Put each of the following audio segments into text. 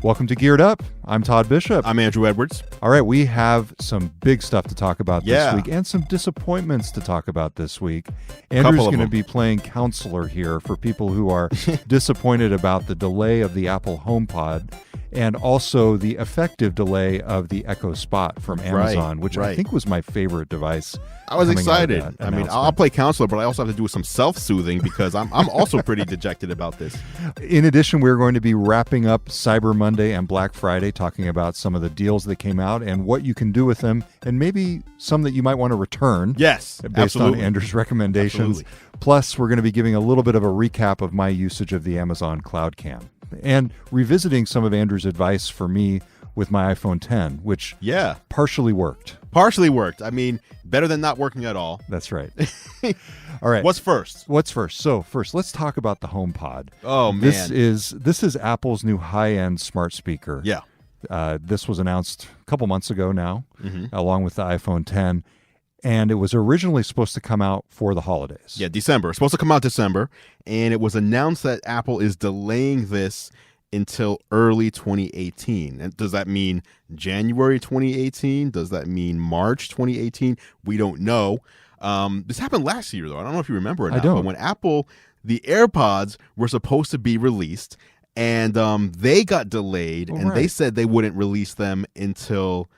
Welcome to Geared Up. I'm Todd Bishop. I'm Andrew Edwards. All right, we have some big stuff to talk about this Yeah. week and some disappointments to talk about this week. Andrew's going to be playing counselor here for people who are disappointed about the delay of the Apple HomePod and also the effective delay of the Echo Spot from Amazon, which I think was my favorite device. I was excited. I mean, I'll play counselor, but I also have to do some self-soothing because I'm also pretty dejected about this. In addition, we're going to be wrapping up Cyber Monday and Black Friday, talking about some of the deals that came out and what you can do with them, and maybe some that you might want to return. Yes, based on Andrew's recommendations. Absolutely. Plus, we're going to be giving a little bit of a recap of my usage of the Amazon Cloud Cam and revisiting some of Andrew's advice for me with my iPhone X, which partially worked. Partially worked. I mean, better than not working at all. That's right. All right. What's first? So first, let's talk about the HomePod. Oh, man. This is Apple's new high-end smart speaker. Yeah. This was announced a couple months ago now, along with the iPhone X. And it was originally supposed to come out for the holidays. Yeah, December. It's supposed to come out December. And it was announced that Apple is delaying this until early 2018. And does that mean January 2018? Does that mean March 2018? We don't know. This happened last year, though. I don't know if you remember it. I don't. But when the AirPods were supposed to be released, and they got delayed, they said they wouldn't release them until,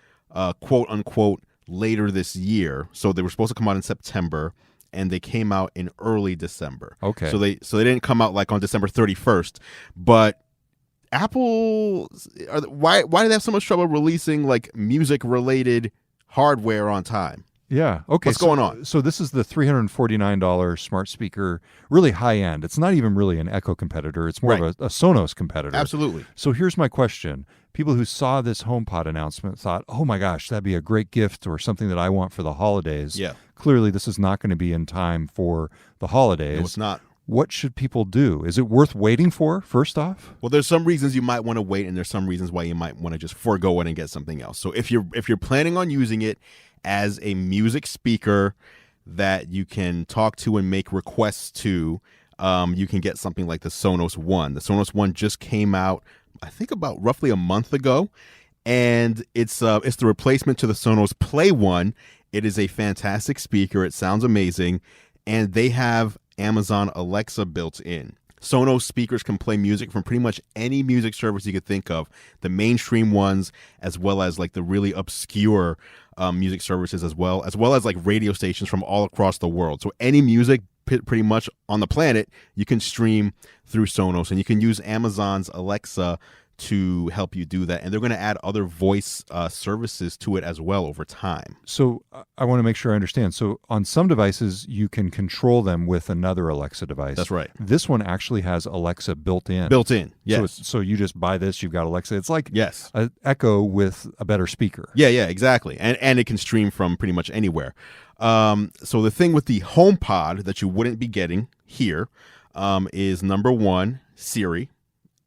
quote unquote, later this year. So they were supposed to come out in September, and they came out in early December. Okay. So they didn't come out like on December 31st. But Apple, why do they have so much trouble releasing like music related hardware on time? Yeah. Okay. What's going on? So this is the $349 smart speaker, really high end. It's not even really an Echo competitor. It's more of a Sonos competitor. Absolutely. So here's my question. People who saw this HomePod announcement thought, oh my gosh, that'd be a great gift or something that I want for the holidays. Yeah. Clearly, this is not going to be in time for the holidays. No, it's not. What should people do? Is it worth waiting for, first off? Well, there's some reasons you might want to wait, and there's some reasons why you might want to just forego it and get something else. So if you're planning on using it as a music speaker that you can talk to and make requests to, you can get something like the Sonos One. The Sonos One just came out, I think, about roughly a month ago, and it's the replacement to the Sonos Play One. It is a fantastic speaker. It sounds amazing, and they have Amazon Alexa built in. Sonos speakers can play music from pretty much any music service you could think of, the mainstream ones, as well as like the really obscure music services, as well as like radio stations from all across the world. So any music pretty much on the planet, you can stream through Sonos, and you can use Amazon's Alexa to help you do that. And they're going to add other voice services to it as well over time. So I want to make sure I understand. So on some devices, you can control them with another Alexa device. That's right. This one actually has Alexa built in. Built in, yes. So you just buy this, you've got Alexa. It's like an Echo with a better speaker. Yeah, exactly. And it can stream from pretty much anywhere. So the thing with the HomePod that you wouldn't be getting here is, number one, Siri.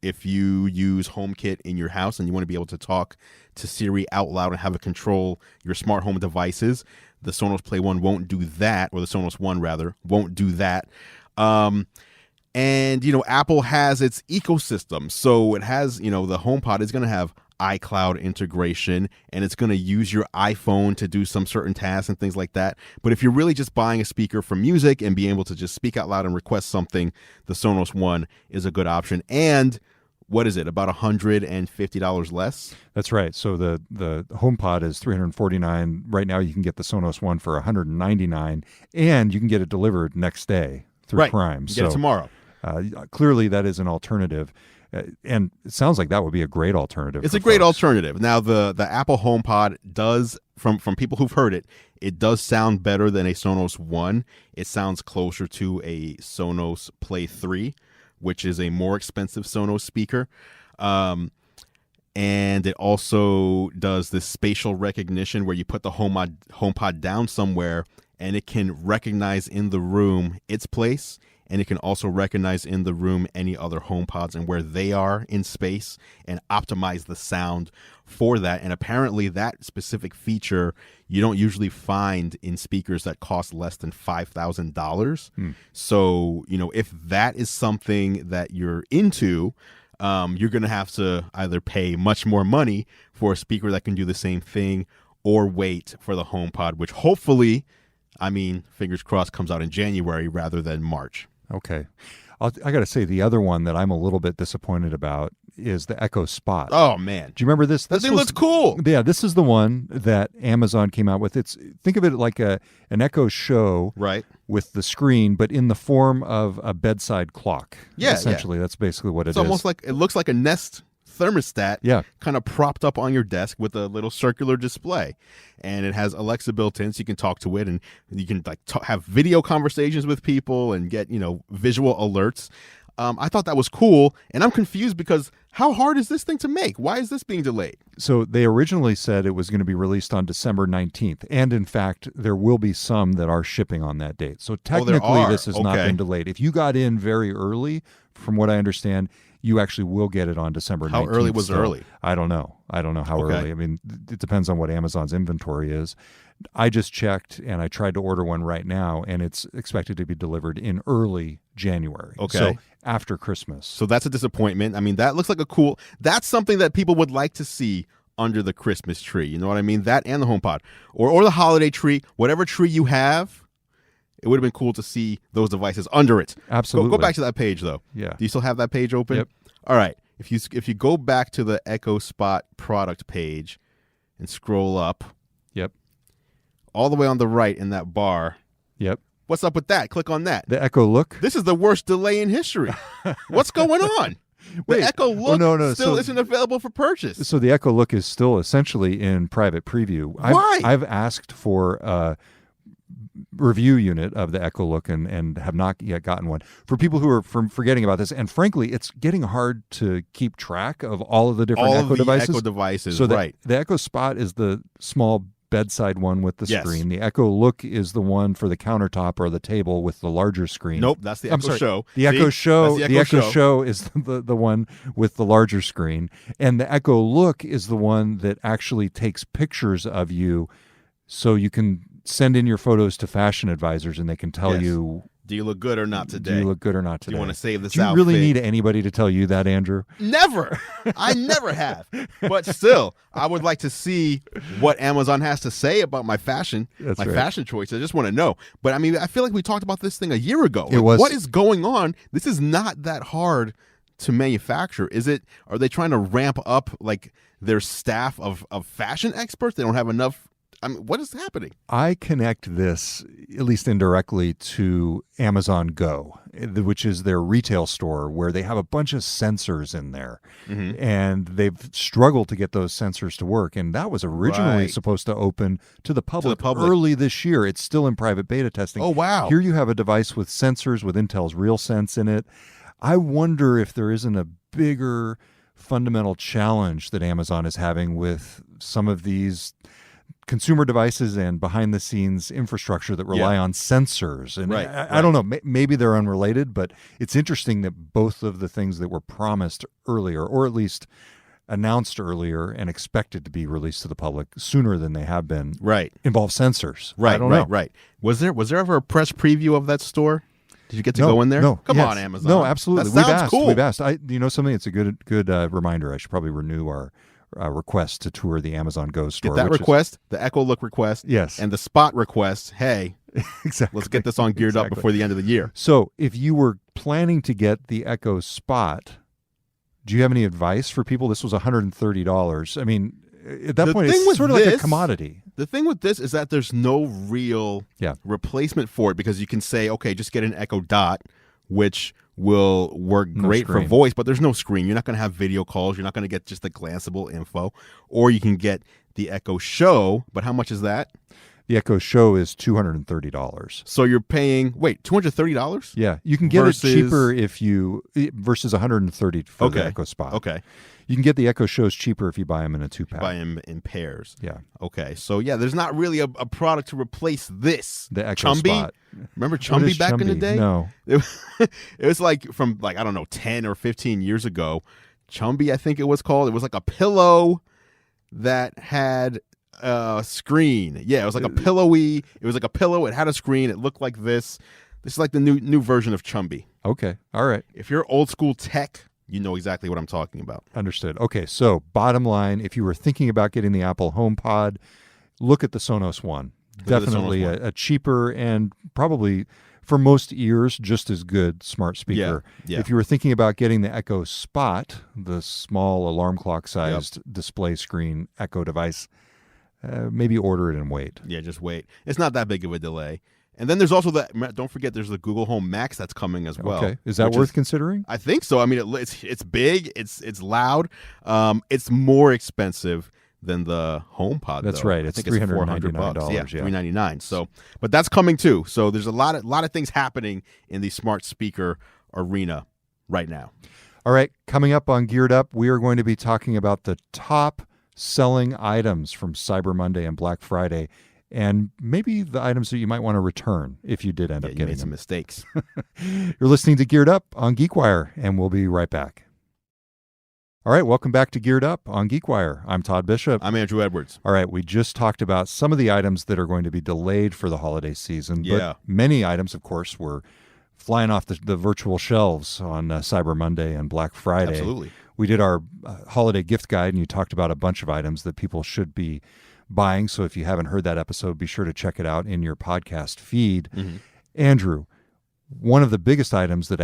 If you use HomeKit in your house and you want to be able to talk to Siri out loud and have it control your smart home devices, the Sonos Play One won't do that, or the Sonos One, rather, won't do that. And, Apple has its ecosystem. So it has, the HomePod is going to have iCloud integration, and it's going to use your iPhone to do some certain tasks and things like that. But if you're really just buying a speaker for music and being able to just speak out loud and request something, the Sonos One is a good option. And what is it, about $150 less? That's right. So the HomePod is $349. Right now you can get the Sonos One for $199, and you can get it delivered next day through Prime. You get it tomorrow. Clearly that is an alternative. And it sounds like that would be a great alternative. It's a great alternative. Now, the Apple HomePod does, from people who've heard it, it does sound better than a Sonos One. It sounds closer to a Sonos Play 3, which is a more expensive Sonos speaker. And it also does this spatial recognition where you put the HomePod down somewhere, and it can recognize in the room its place, and it can also recognize in the room any other HomePods and where they are in space and optimize the sound for that. And apparently that specific feature you don't usually find in speakers that cost less than $5,000. So, if that is something that you're into, you're going to have to either pay much more money for a speaker that can do the same thing or wait for the HomePod, which hopefully, I mean, fingers crossed, comes out in January rather than March. Okay. I got to say, the other one that I'm a little bit disappointed about is the Echo Spot. Oh, man. Do you remember this? That thing looks cool. Yeah, this is the one that Amazon came out with. Think of it like an Echo Show, right, with the screen, but in the form of a bedside clock. Yeah, essentially, that's basically what it's it is. Almost like it looks like a Nest thermostat, kind of propped up on your desk with a little circular display, and it has Alexa built in, so you can talk to it, and you can like have video conversations with people and get visual alerts. I thought that was cool, and I'm confused because how hard is this thing to make? Why is this being delayed? So they originally said it was going to be released on December 19th, and in fact, there will be some that are shipping on that date. So technically, this has not been delayed. If you got in very early, from what I understand, you actually will get it on December 19th. How early was early? I don't know. I don't know how early. I mean, it depends on what Amazon's inventory is. I just checked, and I tried to order one right now, and it's expected to be delivered in early January. Okay. So after Christmas. So that's a disappointment. I mean, that looks like that's something that people would like to see under the Christmas tree. You know what I mean? That and the HomePod. Or the holiday tree, whatever tree you have. It would have been cool to see those devices under it. Absolutely. Go back to that page, though. Yeah. Do you still have that page open? Yep. All right. If you go back to the Echo Spot product page and scroll up. Yep. All the way on the right in that bar. Yep. What's up with that? Click on that. The Echo Look? This is the worst delay in history. What's going on? The Echo Look still isn't available for purchase. So the Echo Look is still essentially in private preview. Why? I've asked for a review unit of the Echo Look and have not yet gotten one. For people who are forgetting about this, and frankly, it's getting hard to keep track of all of the different Echo devices. So the Echo Spot is the small bedside one with the screen. The Echo Look is the one for the countertop or the table with the larger screen. Nope, that's the Echo Show. The Echo Show. The Echo Show is the one with the larger screen, and the Echo Look is the one that actually takes pictures of you, so you can send in your photos to fashion advisors, and they can tell you. Do you look good or not today? Do you look good or not today? Do you want to save this outfit? Do you really need anybody to tell you that, Andrew? Never. I never have. But still, I would like to see what Amazon has to say about my fashion, fashion choices. I just want to know. But I mean, I feel like we talked about this thing a year ago. What is going on? This is not that hard to manufacture. Are they trying to ramp up like their staff of fashion experts? They don't have enough. I mean, what is happening? I connect this, at least indirectly, to Amazon Go, which is their retail store where they have a bunch of sensors in there. Mm-hmm. And they've struggled to get those sensors to work. And that was originally supposed to open to the public early this year. It's still in private beta testing. Oh, wow. Here you have a device with sensors with Intel's RealSense in it. I wonder if there isn't a bigger fundamental challenge that Amazon is having with some of these consumer devices and behind-the-scenes infrastructure that rely on sensors. And I don't know, maybe they're unrelated, but it's interesting that both of the things that were promised earlier, or at least announced earlier and expected to be released to the public sooner than they have been, involve sensors. Right, I don't know. Right. Was there ever a press preview of that store? Did you get to go in there? No. Come on, Amazon. No, absolutely. That sounds cool. We've asked. You know something? It's a good reminder. I should probably renew our request to tour the Amazon Go store. Get that request, the Echo Look request, and the Spot request. Hey, exactly. Let's get this on geared up before the end of the year. So, if you were planning to get the Echo Spot, do you have any advice for people? This was $130. I mean, at that point, it's sort of like a commodity. The thing with this is that there's no real replacement for it, because you can say, okay, just get an Echo Dot, which will work great for voice, but there's no screen. You're not going to have video calls. You're not going to get just the glanceable info. Or you can get the Echo Show, but how much is that? The Echo Show is $230. So you're paying, $230? Yeah, you can get it cheaper versus $130 for the Echo Spot. Okay. You can get the Echo Shows cheaper if you buy them in a 2-pack. Buy them in pairs. Yeah. Okay. So, there's not really a product to replace this. The Echo Spot. Remember Chumby back in the day? No. It was from 10 or 15 years ago. Chumby, I think it was called. It was like a pillow that had a screen. Yeah, it was like a pillowy. It was like a pillow. It had a screen. It looked like this. This is like the new version of Chumby. Okay. All right. If you're old school tech, you know exactly what I'm talking about. Understood. Okay, so bottom line, if you were thinking about getting the Apple HomePod, look at the Sonos One. Definitely a cheaper and probably for most ears just as good smart speaker. Yeah. If you were thinking about getting the Echo Spot, the small alarm clock sized display screen Echo device, maybe order it and wait. Yeah, just wait. It's not that big of a delay. And then there's also don't forget there's the Google Home Max that's coming as well. Okay. Is that worth considering? I think so. I mean, it's big, it's loud. It's more expensive than the HomePod. That's though. right. It's $399. Yeah, $399. So, but that's coming too. So there's a lot of things happening in the smart speaker arena right now. All right, coming up on Geared Up, we are going to be talking about the top selling items from Cyber Monday and Black Friday, and maybe the items that you might want to return if you did end up getting made them. some mistakes. You're listening to Geared Up on GeekWire, and we'll be right back. All right, welcome back to Geared Up on GeekWire. I'm Todd Bishop. I'm Andrew Edwards. All right, we just talked about some of the items that are going to be delayed for the holiday season, but many items, of course, were flying off the virtual shelves on Cyber Monday and Black Friday. Absolutely. We did our holiday gift guide, and you talked about a bunch of items that people should be buying. So if you haven't heard that episode, be sure to check it out in your podcast feed. Mm-hmm. Andrew, one of the biggest items that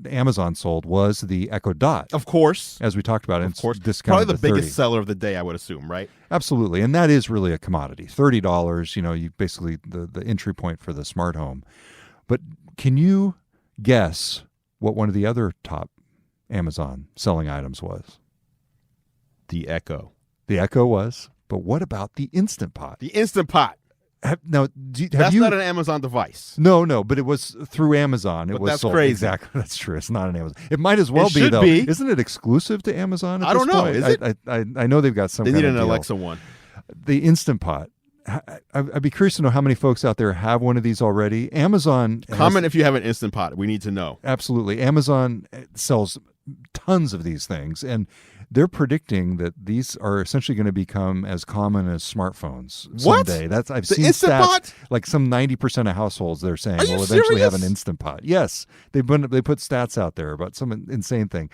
Amazon sold was the Echo Dot. Of course. As we talked about. Of course. Discounted probably the biggest seller of the day, I would assume, right? Absolutely. And that is really a commodity. $30, you basically the entry point for the smart home. But can you guess what one of the other top Amazon selling items was? The Echo. The Echo was. But what about the Instant Pot? The Instant Pot. That's not an Amazon device. No, but it was through Amazon. That's sold. crazy. Exactly, that's true. It's not an Amazon. It might as well be, though. Isn't it exclusive to Amazon at this point? I don't know. Is it? I know they've got some. They need an deal. Alexa one. The Instant Pot. I'd be curious to know how many folks out there have one of these already. Amazon. Comment if you have an Instant Pot. We need to know. Absolutely. Amazon sells tons of these things, and they're predicting that these are essentially going to become as common as smartphones someday. I've seen Instant stats, Pot? like some 90% of households they're saying will serious? eventually have an Instant Pot. Yes, they put stats out there about some insane thing.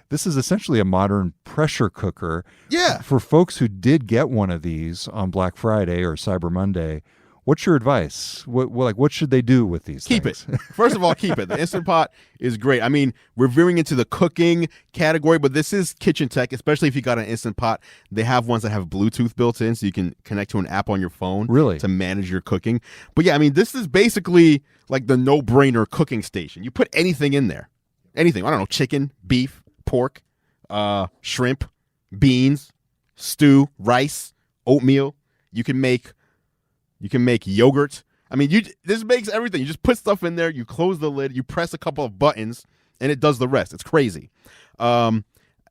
This is essentially a modern pressure cooker. Yeah. For folks who did get one of these on Black Friday or Cyber Monday, what's your advice? What should they do with these things? Keep it. First of all, keep it. The Instant Pot is great. I mean, we're veering into the cooking category, but this is kitchen tech, especially if you got an Instant Pot. They have ones that have Bluetooth built in, so you can connect to an app on your phone to manage your cooking. But yeah, I mean, this is basically like the no-brainer cooking station. You put anything in there. Anything. I don't know, chicken, beef, pork, shrimp, beans, stew, rice, oatmeal. You can make yogurt. I mean, this makes everything. You just put stuff in there, you close the lid, you press a couple of buttons, and it does the rest. It's crazy. And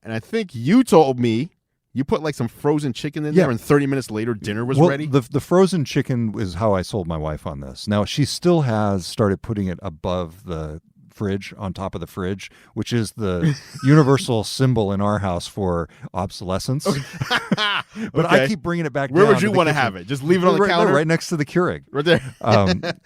I think you told me you put like some frozen chicken in there, and 30 minutes later, dinner was ready. The frozen chicken is how I sold my wife on this. Now, she still has started putting it above the fridge, on top of the fridge, which is the universal symbol in our house for obsolescence. But I keep bringing it back down. Where would you want to have it? Just leave it on the counter? Right next to the Keurig. Right there. But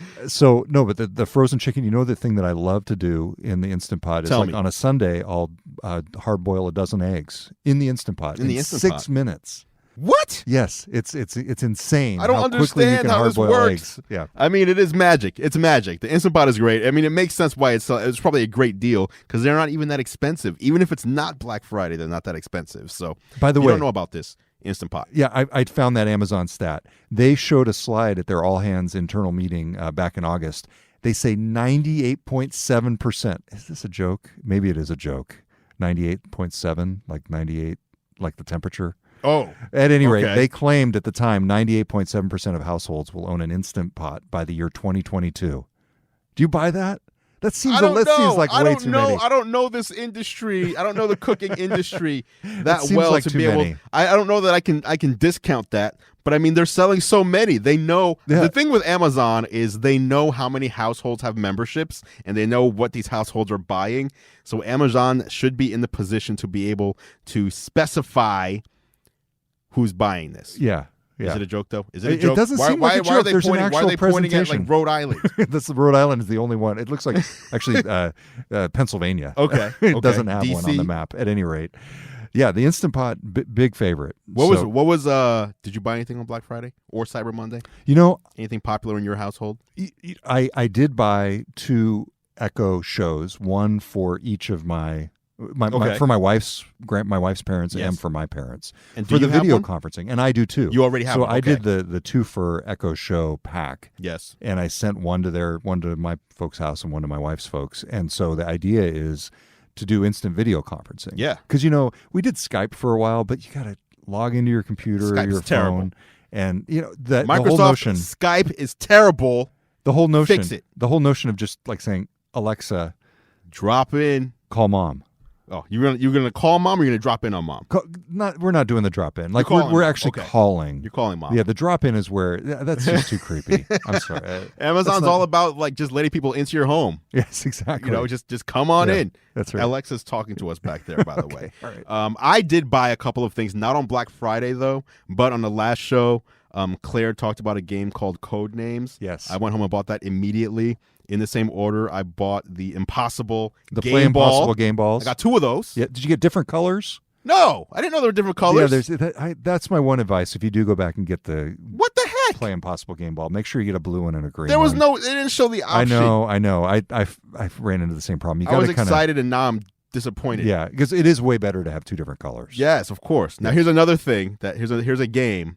the frozen chicken, the thing that I love to do in the Instant Pot is on a Sunday, I'll hard boil a dozen eggs in the Instant Pot in 6 minutes. What? Yes, it's insane. I don't understand how this works. Eggs. Yeah, I mean, it is magic. It's magic. The Instant Pot is great. I mean, it makes sense why it's probably a great deal because they're not even that expensive. Even if it's not Black Friday, they're not that expensive. So, by the way, you don't know about this Instant Pot. Yeah, I found that Amazon stat. They showed a slide at their all hands internal meeting back in August. They say 98.7%. Is this a joke? Maybe it is a joke. 98.7, like 98, like the temperature. Oh. At any rate, they claimed at the time 98.7% of households will own an Instant Pot by the year 2022. Do you buy that? That seems seems like way too many. I don't know this industry. I don't know the cooking industry that seems well like to too be able. many. I don't know that I can discount that. But I mean, they're selling so many. They know the thing with Amazon is they know how many households have memberships and they know what these households are buying. So Amazon should be in the position to be able to specify who's buying this. Yeah. Is it a joke though? Is it a joke? It doesn't seem like a joke. There's an actual why are they pointing at presentation. like Rhode Island? That's Rhode Island is the only one. It looks like actually Pennsylvania. Okay. It doesn't have DC? one on the map at any rate. Yeah, the Instant Pot, big favorite. What was did you buy anything on Black Friday or Cyber Monday? Anything popular in your household? I did buy 2 Echo shows, one for each of my wife's parents and for my parents, and for the video conferencing, and I do too. You already have. So one. I did the 2 for Echo Show pack. Yes, and I sent one to my folks' house and one to my wife's folks, and so the idea is to do instant video conferencing. Yeah, because we did Skype for a while, but you got to log into your computer or your phone, terrible. And Microsoft the whole notion, Skype is terrible. The whole notion, fix it. The whole notion of just like saying, Alexa, drop in, call mom. Oh, you're gonna call mom, or you're gonna drop in on mom? We're not doing the drop in. Like we're actually calling. You're calling mom. Yeah, the drop in is where that's just too creepy. I'm sorry. Amazon's all about like just letting people into your home. Yes, exactly. Just come on in. That's right. Alexa's talking to us back there, by the way. All right. I did buy a couple of things, not on Black Friday though, but on the last show, Claire talked about a game called Code Names. Yes. I went home and bought that immediately. In the same order, I bought the Impossible Game Ball. Game Balls. I got 2 of those. Yeah. Did you get different colors? No, I didn't know there were different colors. Yeah, that's my one advice. If you do go back and get the what the heck Play Impossible Game Ball, make sure you get a blue one and a green. There was one. it didn't show the option. I know. I ran into the same problem. I was excited and now I'm disappointed. Yeah, because it is way better to have 2 different colors. Yes, of course. Now here's another thing here's a game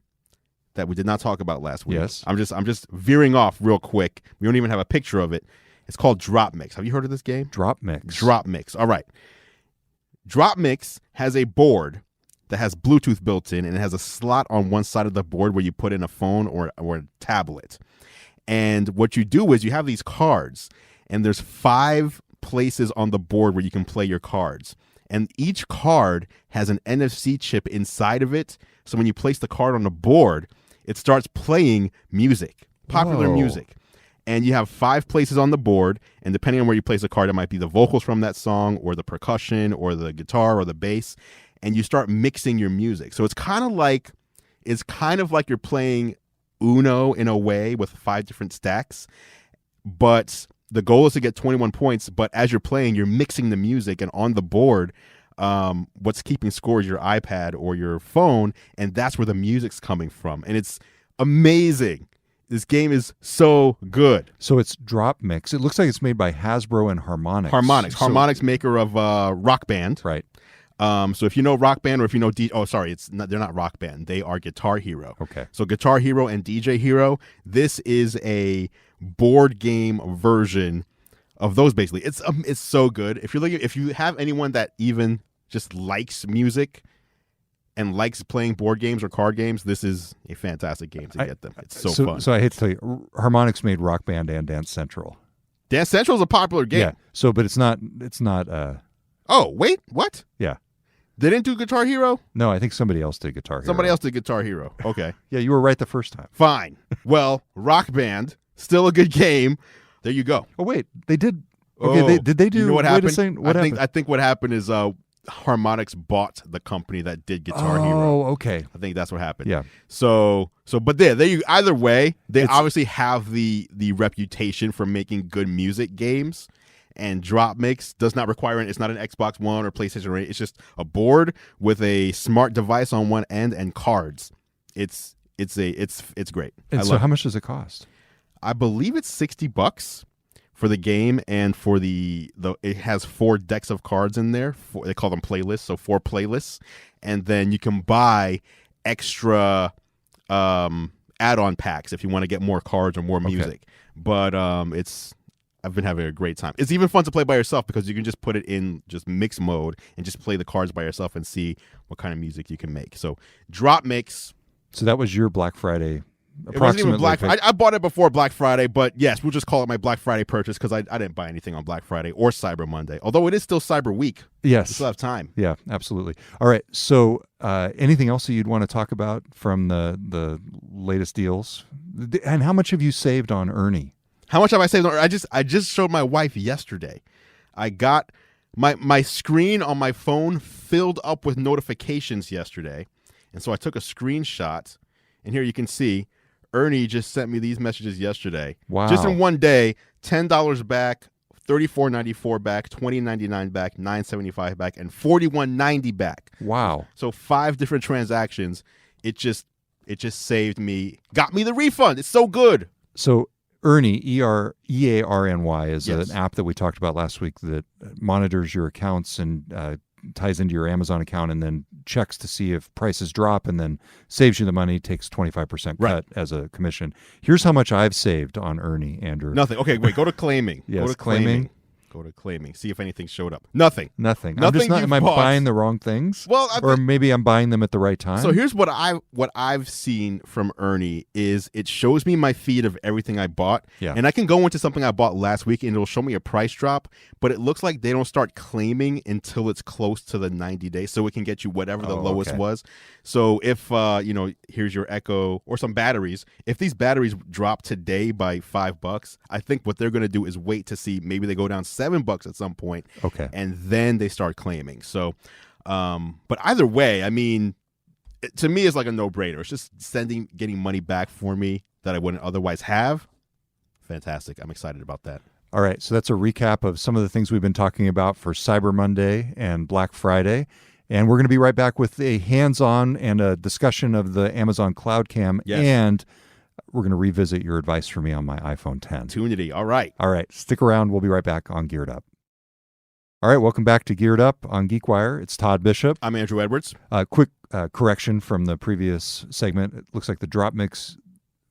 that we did not talk about last week. Yes. I'm just veering off real quick. We don't even have a picture of it. It's called Drop Mix. Have you heard of this game? Drop Mix. Drop Mix. All right. Drop Mix has a board that has Bluetooth built in, and it has a slot on one side of the board where you put in a phone or a tablet. And what you do is you have these cards, and there's 5 places on the board where you can play your cards. And each card has an NFC chip inside of it. So when you place the card on the board, it starts playing music, popular music. And you have 5 places on the board, and depending on where you place the card, it might be the vocals from that song or the percussion or the guitar or the bass, and you start mixing your music. So it's kind of like you're playing Uno in a way with 5 different stacks, but the goal is to get 21 points, but as you're playing, you're mixing the music, and on the board, what's keeping score is your iPad or your phone, and that's where the music's coming from, and it's amazing. This game is so good. So it's Drop Mix. It looks like it's made by Hasbro and Harmonix. Harmonix, maker of Rock Band. Right. So if you know Rock Band, or if you know they're not Rock Band. They are Guitar Hero. Okay. So Guitar Hero and DJ Hero. This is a board game version of those. Basically, it's so good. If you have anyone that even just likes music and likes playing board games or card games, this is a fantastic game to get them. It's so fun. So I hate to tell you, Harmonix made Rock Band and Dance Central. Dance Central is a popular game. Yeah. So, but it's not. Oh wait, what? Yeah. They didn't do Guitar Hero? No, I think somebody else did Guitar Hero. Somebody else did Guitar Hero. Okay. Yeah, you were right the first time. Fine. Well, Rock Band, still a good game. There you go. Oh wait, they did. Okay, did they do? You know what happened? I think what happened is Harmonix bought the company that did Guitar Hero. Oh, okay. I think that's what happened. Yeah. But either way, they obviously have the reputation for making good music games. And Drop Mix does not require it's not an Xbox One or PlayStation 8. It's just a board with a smart device on one end and cards. It's great. And so how much does it cost? I believe it's $60 for the game, and for it has 4 decks of cards in there. They call them playlists, so 4 playlists, and then you can buy extra add-on packs if you want to get more cards or more music. But I've been having a great time. It's even fun to play by yourself because you can just put it in just mix mode and just play the cards by yourself and see what kind of music you can make. So Drop Mix. So that was your Black Friday. It wasn't even Black. I bought it before Black Friday, but yes, we'll just call it my Black Friday purchase because I didn't buy anything on Black Friday or Cyber Monday. Although it is still Cyber Week. Yes, we still have time. Yeah, absolutely. All right. So, anything else that you'd want to talk about from the latest deals, and how much have you saved on Ernie? How much have I saved on Ernie? I just showed my wife yesterday. I got my screen on my phone filled up with notifications yesterday, and so I took a screenshot. And here you can see Ernie just sent me these messages yesterday. Wow. Just in one day, $10 back, $34.94 back, $20.99 back, $9.75 back, and $41.90 back. Wow. So 5 different transactions. It just saved me, got me the refund. It's so good. So Ernie, EARNY, is Yes. an app that we talked about last week that monitors your accounts and ties into your Amazon account and then checks to see if prices drop and then saves you the money, takes 25% cut as a commission. Here's how much I've saved on Ernie, Andrew. Nothing. Okay, wait, go to claiming. Yes, go to claiming. Go to claiming. See if anything showed up. Nothing. Nothing. Nothing I'm just not. you've Am I bought. buying the wrong things? Well, or maybe I'm buying them at the right time. So here's what I've seen from Ernie is it shows me my feed of everything I bought. Yeah. And I can go into something I bought last week and it'll show me a price drop, but it looks like they don't start claiming until it's close to the 90 days. So it can get you whatever the lowest was. So if here's your Echo or some batteries. If these batteries drop today by $5, I think what they're gonna do is wait to see maybe they go down $7 at some point. Okay. And then they start claiming. So but either way, I mean, to me, it's like a no-brainer. It's just getting money back for me that I wouldn't otherwise have. Fantastic. I'm excited about that. All right. So that's a recap of some of the things we've been talking about for Cyber Monday and Black Friday. And we're going to be right back with a hands-on and a discussion of the Amazon Cloud Cam. Yes. And we're going to revisit your advice for me on my iPhone 10. Opportunity. All right. All right. Stick around. We'll be right back on Geared Up. All right, welcome back to Geared Up on GeekWire. It's Todd Bishop. I'm Andrew Edwards. Quick correction from the previous segment. It looks like the Drop Mix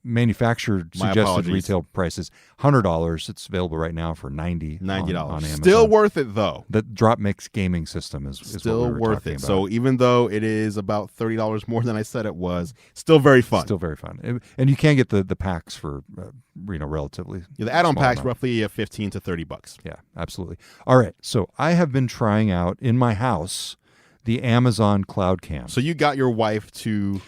manufacturer suggested retail price is $100. It's available right now for $90 on Amazon. Still worth it, though. The Drop Mix gaming system is still what we were worth talking it. about. So even though it is about $30 more than I said it was, still very fun. Still very fun. And you can get the packs for relatively. Yeah, the add-on packs amount. roughly $15 to $30. Yeah, absolutely. All right. So I have been trying out in my house the Amazon Cloud Cam. So you got your wife to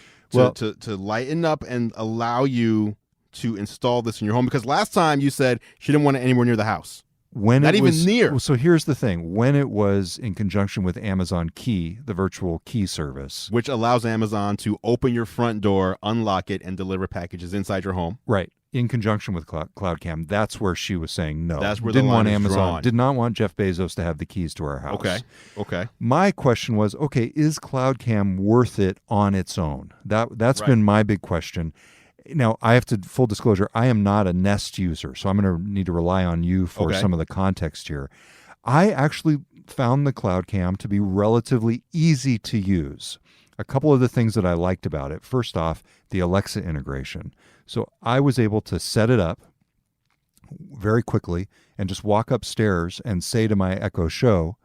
lighten up and allow you to install this in your home, because last time you said she didn't want it anywhere near the house. Not even near. So here's the thing. When it was in conjunction with Amazon Key, the virtual key service, which allows Amazon to open your front door, unlock it, and deliver packages inside your home. Right. In conjunction with Cloud Cam, that's where she was saying no. That's where didn't the line want is Amazon, drawn. did not want Jeff Bezos to have the keys to our house. Okay. My question was, okay, is Cloud Cam worth it on its own? That's Right. been my big question. Now, I have to, full disclosure, I am not a Nest user, so I'm going to need to rely on you for some of the context here. I actually found the Cloud Cam to be relatively easy to use. A couple of the things that I liked about it. First off, the Alexa integration. So I was able to set it up very quickly and just walk upstairs and say to my Echo Show,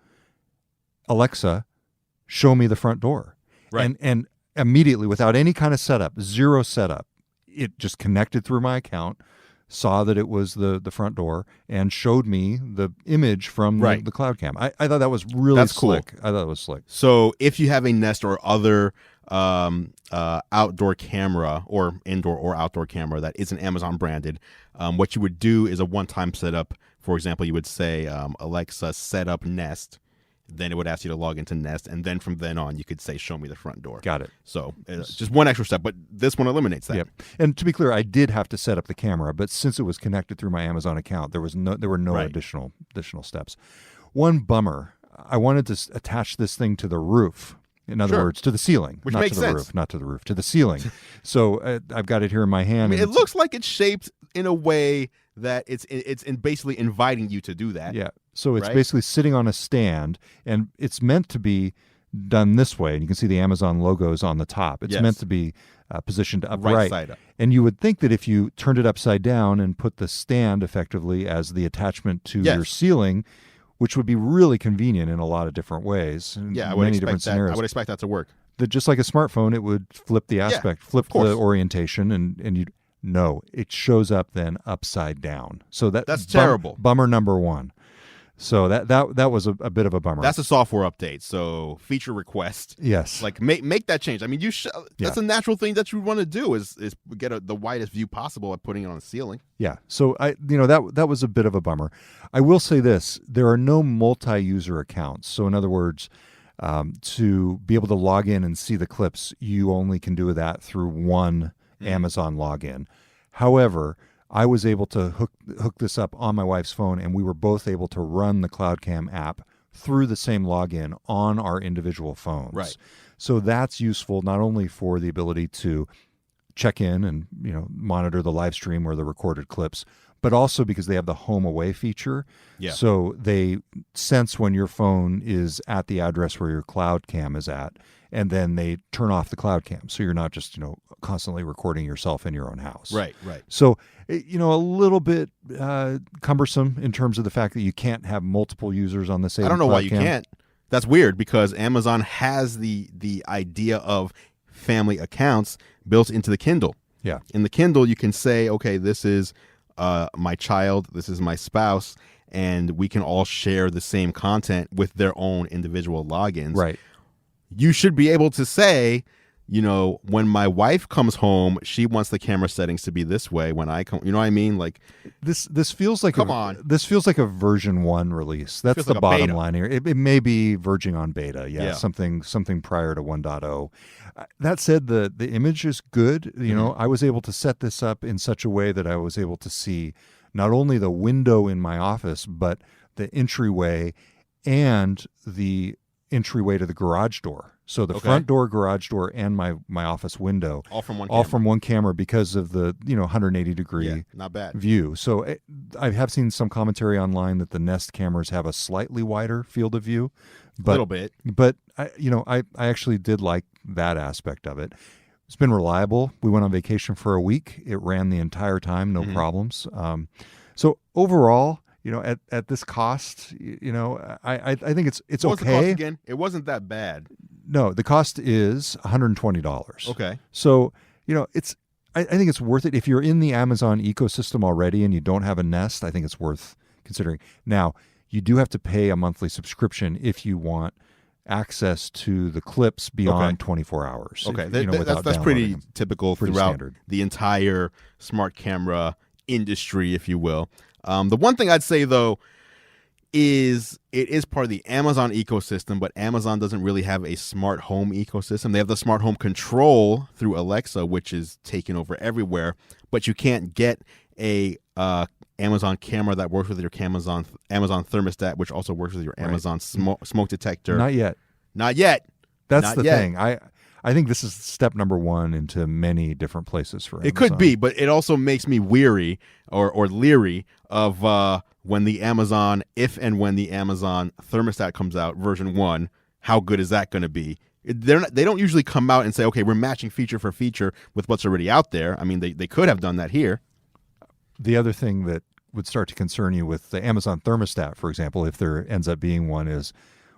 Alexa, show me the front door. Right. And immediately, without any kind of setup, zero setup, it just connected through my account, saw that it was the front door, and showed me the image from the Cloud Cam. I thought that was really slick. Cool. I thought it was slick. So if you have a Nest or other outdoor camera or indoor or outdoor camera that isn't Amazon branded, what you would do is a one-time setup. For example, you would say, Alexa, set up Nest. Then it would ask you to log into Nest, and then from then on, you could say, show me the front door. Got it. So just one extra step, but this one eliminates that. Yep. And to be clear, I did have to set up the camera, but since it was connected through my Amazon account, there were no additional steps. One bummer, I wanted to attach this thing to the roof. In other words, to the ceiling. Which not makes to the sense. Roof, not to the roof, to the ceiling. So I've got it here in my hand. I mean, it looks like it's shaped in a way that it's basically inviting you to do that. Yeah. So it's basically sitting on a stand, and it's meant to be done this way. And you can see the Amazon logos on the top. It's meant to be positioned upright. Right side up. And you would think that if you turned it upside down and put the stand effectively as the attachment to your ceiling, which would be really convenient in a lot of different ways. Yeah, I would expect that to work. Just like a smartphone, it would flip the aspect, flip the orientation, and you'd no, it shows up then upside down. So that's terrible. Bummer number one. So that was a bit of a bummer. That's a software update. So feature request. Yes. Like make that change. I mean, that's a natural thing that you want to do is get the widest view possible by putting it on the ceiling. Yeah. So that was a bit of a bummer. I will say this: there are no multi-user accounts. So in other words, to be able to log in and see the clips, you only can do that through one Amazon login. However, I was able to hook this up on my wife's phone, and we were both able to run the CloudCam app through the same login on our individual phones. Right. So that's useful not only for the ability to check in and monitor the live stream or the recorded clips, but also because they have the home away feature. Yeah. So they sense when your phone is at the address where your cloud cam is at, and then they turn off the cloud cam. So you're not just, constantly recording yourself in your own house. Right. So, a little bit cumbersome in terms of the fact that you can't have multiple users on the same I don't know why you cam. can't. That's weird because Amazon has the idea of family accounts built into the Kindle. Yeah. In the Kindle, you can say, okay, this is my child, this is my spouse, and we can all share the same content with their own individual logins. Right. You should be able to say, when my wife comes home, she wants the camera settings to be this way. When I come, you know what I mean? Like this feels like this feels like a version 1 release. That's the like bottom line here. It may be verging on beta. Yeah. Something prior to 1.0. That said, the image is good. I was able to set this up in such a way that I was able to see not only the window in my office, but the entryway and the entryway to the garage door. So the front door, garage door, and my office window, all from one camera because of the 180 degree not bad view. So I have seen some commentary online that the Nest cameras have a slightly wider field of view, a little bit. But I actually did like that aspect of it. It's been reliable. We went on vacation for a week. It ran the entire time, no problems. So overall, at this cost, I think it's what okay. Was the cost again? It wasn't that bad. No, the cost is $120. Okay. So, I think it's worth it. If you're in the Amazon ecosystem already and you don't have a Nest, I think it's worth considering. Now, you do have to pay a monthly subscription if you want access to the clips beyond 24 hours. Okay. That's pretty typical throughout standard. The entire smart camera industry, if you will. The one thing I'd say, though, is it is part of the Amazon ecosystem, but Amazon doesn't really have a smart home ecosystem. They have the smart home control through Alexa, which is taken over everywhere, but you can't get a Amazon camera that works with your Amazon thermostat, which also works with your Amazon smoke detector. Not yet. That's the thing. I think this is step number 1 into many different places for Amazon. It could be, but it also makes me weary or leery of when the Amazon thermostat comes out, version 1, how good is that going to be? They don't usually come out and say, okay, we're matching feature for feature with what's already out there. I mean, they could have done that here. The other thing that would start to concern you with the Amazon thermostat, for example, if there ends up being one, is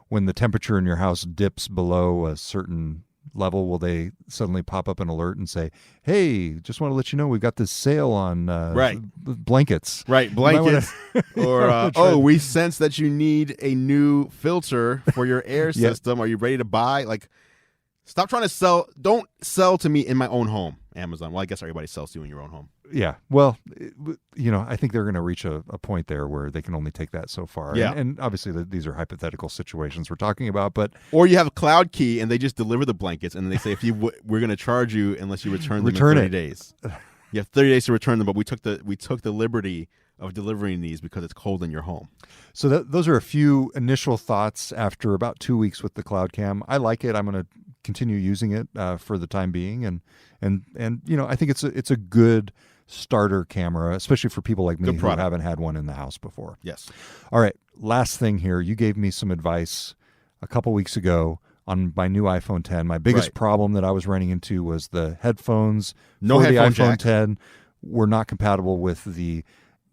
when the temperature in your house dips below a certain level, will they suddenly pop up an alert and say, hey, just want to let you know we've got this sale on blankets. Right, blankets. Or, we sense that you need a new filter for your air system. Are you ready to buy? Like, stop trying to sell. Don't sell to me in my own home, Amazon. Well, I guess everybody sells to you in your own home. Yeah. Well, I think they're going to reach a point there where they can only take that so far. Yeah. And obviously these are hypothetical situations we're talking about, but or you have a Cloud Key and they just deliver the blankets and they say we're going to charge you unless you return them in 30 days. You have 30 days to return them, but we took the liberty of delivering these because it's cold in your home. So those are a few initial thoughts after about 2 weeks with the Cloud Cam. I like it. I'm going to continue using it for the time being, and I think it's a good starter camera, especially for people like me who haven't had one in the house before. Yes. All right. Last thing here. You gave me some advice a couple weeks ago on my new iPhone 10. My biggest problem that I was running into was the headphones for the iPhone jack. 10 were not compatible with the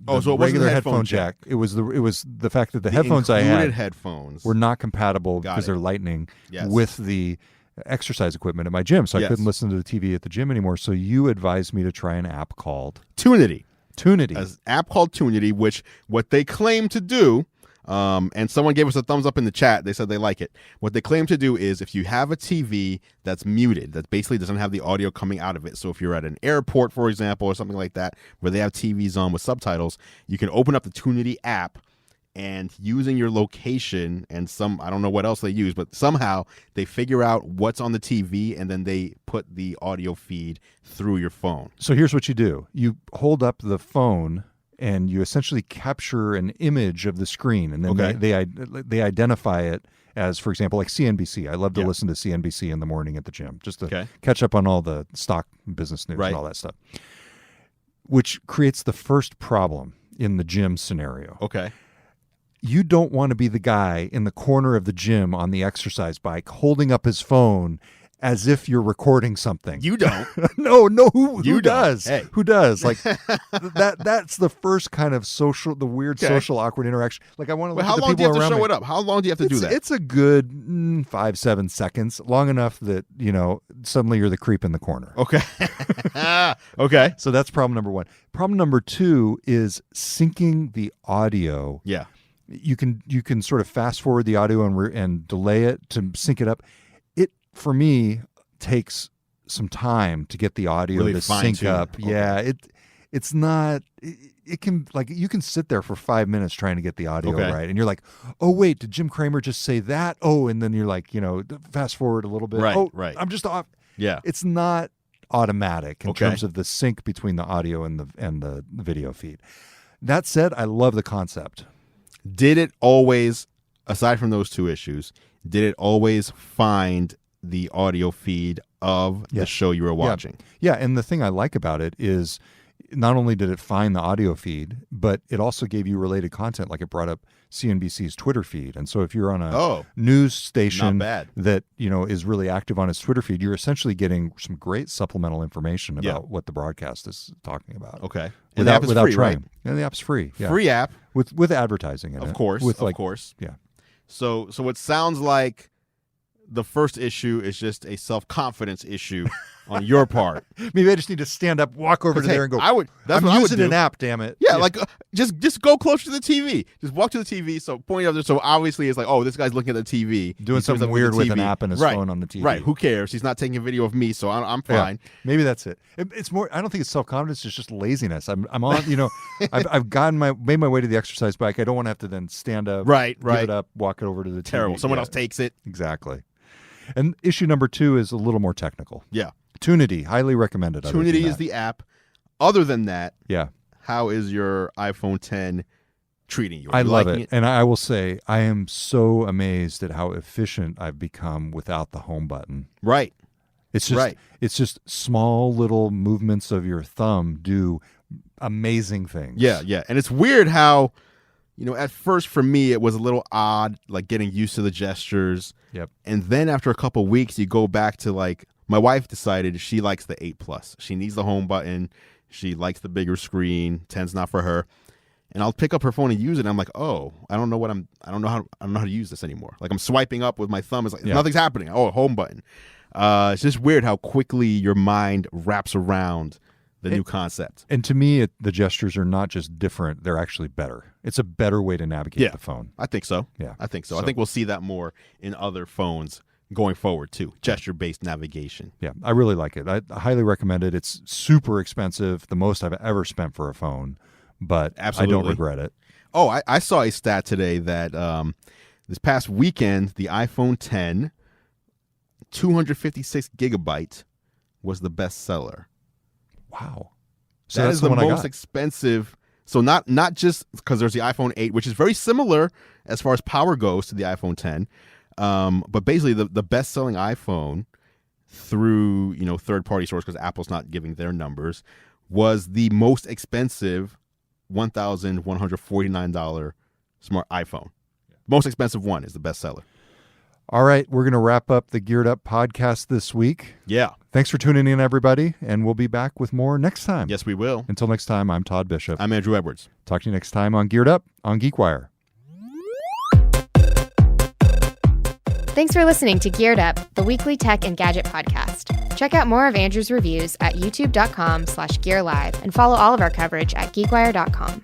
so it regular wasn't headphone jack. It was the fact that the headphones I had were not compatible because they're Lightning with the exercise equipment at my gym, so I couldn't listen to the TV at the gym anymore. So you advised me to try an app called Tunity. An app called Tunity, which what they claim to do, and someone gave us a thumbs up in the chat. They said they like it. What they claim to do is if you have a TV that's muted, that basically doesn't have the audio coming out of it. So if you're at an airport, for example, or something like that, where they have TVs on with subtitles, you can open up the Tunity app and using your location and I don't know what else they use, but somehow they figure out what's on the TV and then they put the audio feed through your phone. So here's what you do. You hold up the phone and you essentially capture an image of the screen, and then they identify it as, for example, like CNBC. I love to listen to CNBC in the morning at the gym just to catch up on all the stock business news and all that stuff, which creates the first problem in the gym scenario. Okay. You don't want to be the guy in the corner of the gym on the exercise bike holding up his phone as if you're recording something. You don't. No, who does? Hey. Who does? Like that's the first kind of weird social awkward interaction. Like I want to look at the people around me. How long do you have to show it up? How long do you have to do that? It's a good 5-7 seconds, long enough that, suddenly you're the creep in the corner. Okay. Okay. So that's problem number one. Problem number two is syncing the audio. Yeah. You can sort of fast forward the audio and delay it to sync it up. For me, takes some time to get the audio really to sync up. Okay. Yeah, it's not. It can, like, you can sit there for 5 minutes trying to get the audio right, and you're like, oh wait, did Jim Cramer just say that? Oh, and then you're like, fast forward a little bit. Right. I'm just off. Yeah, it's not automatic in terms of the sync between the audio and the video feed. That said, I love the concept. Did it always, aside from those two issues, did it always find the audio feed of the show you were watching? Yeah, and the thing I like about it is not only did it find the audio feed, but it also gave you related content. Like it brought up CNBC's Twitter feed. And so if you're on a news station that, is really active on its Twitter feed, you're essentially getting some great supplemental information about what the broadcast is talking about. Okay. And the app is free, trying. Right? And the app's free. Yeah. Free app. With advertising in it. Of course. Of course. Yeah. So it sounds like the first issue is just a self-confidence issue on your part. Maybe I just need to stand up, walk over to there and go, I'm using an app, damn it. Yeah, like just go closer to the TV. Just walk to the TV. So point out there. So obviously it's like, oh, this guy's looking at the TV. Doing something weird with an app and his phone on the TV. Right. Who cares? He's not taking a video of me, so I'm fine. Yeah, maybe that's it. It's more, I don't think it's self-confidence. It's just laziness. I'm on, I've made my way to the exercise bike. I don't want to have to then stand up, give it up, walk it over to the TV. Terrible. Someone else takes it. Exactly. And issue number 2 is a little more technical. Yeah. Tunity, highly recommended. Tunity is the app. Other than that, yeah. How is your iPhone 10 treating you? I love it. And I will say, I am so amazed at how efficient I've become without the home button. Right. It's just small little movements of your thumb do amazing things. Yeah. And it's weird how, at first for me, it was a little odd, like getting used to the gestures. Yep. And then after a couple of weeks, you go back to like, my wife decided she likes the 8 Plus. She needs the home button. She likes the bigger screen. 10's not for her. And I'll pick up her phone and use it. And I'm like, oh, I don't know how to use this anymore. Like I'm swiping up with my thumb. It's like nothing's happening. Oh, home button. It's just weird how quickly your mind wraps around the new concept. And to me, the gestures are not just different; they're actually better. It's a better way to navigate the phone. I think so. Yeah, I think so. I think we'll see that more in other phones going forward too. Gesture-based navigation. Yeah, I really like it. I highly recommend it. It's super expensive, the most I've ever spent for a phone, but Absolutely. I don't regret it. Oh, I saw a stat today that this past weekend, the iPhone 10, 256 gigabyte, was the best seller. Wow. So that is the most expensive. So not just because there's the iPhone 8, which is very similar as far as power goes to the iPhone 10, but basically the best-selling iPhone through third-party source, because Apple's not giving their numbers, was the most expensive $1,149 smart iPhone. Most expensive one is the bestseller. All right, we're going to wrap up the Geared Up podcast this week. Yeah. Thanks for tuning in, everybody, and we'll be back with more next time. Yes, we will. Until next time, I'm Todd Bishop. I'm Andrew Edwards. Talk to you next time on Geared Up on GeekWire. Thanks for listening to Geared Up, the weekly tech and gadget podcast. Check out more of Andrew's reviews at youtube.com/gearlive and follow all of our coverage at geekwire.com.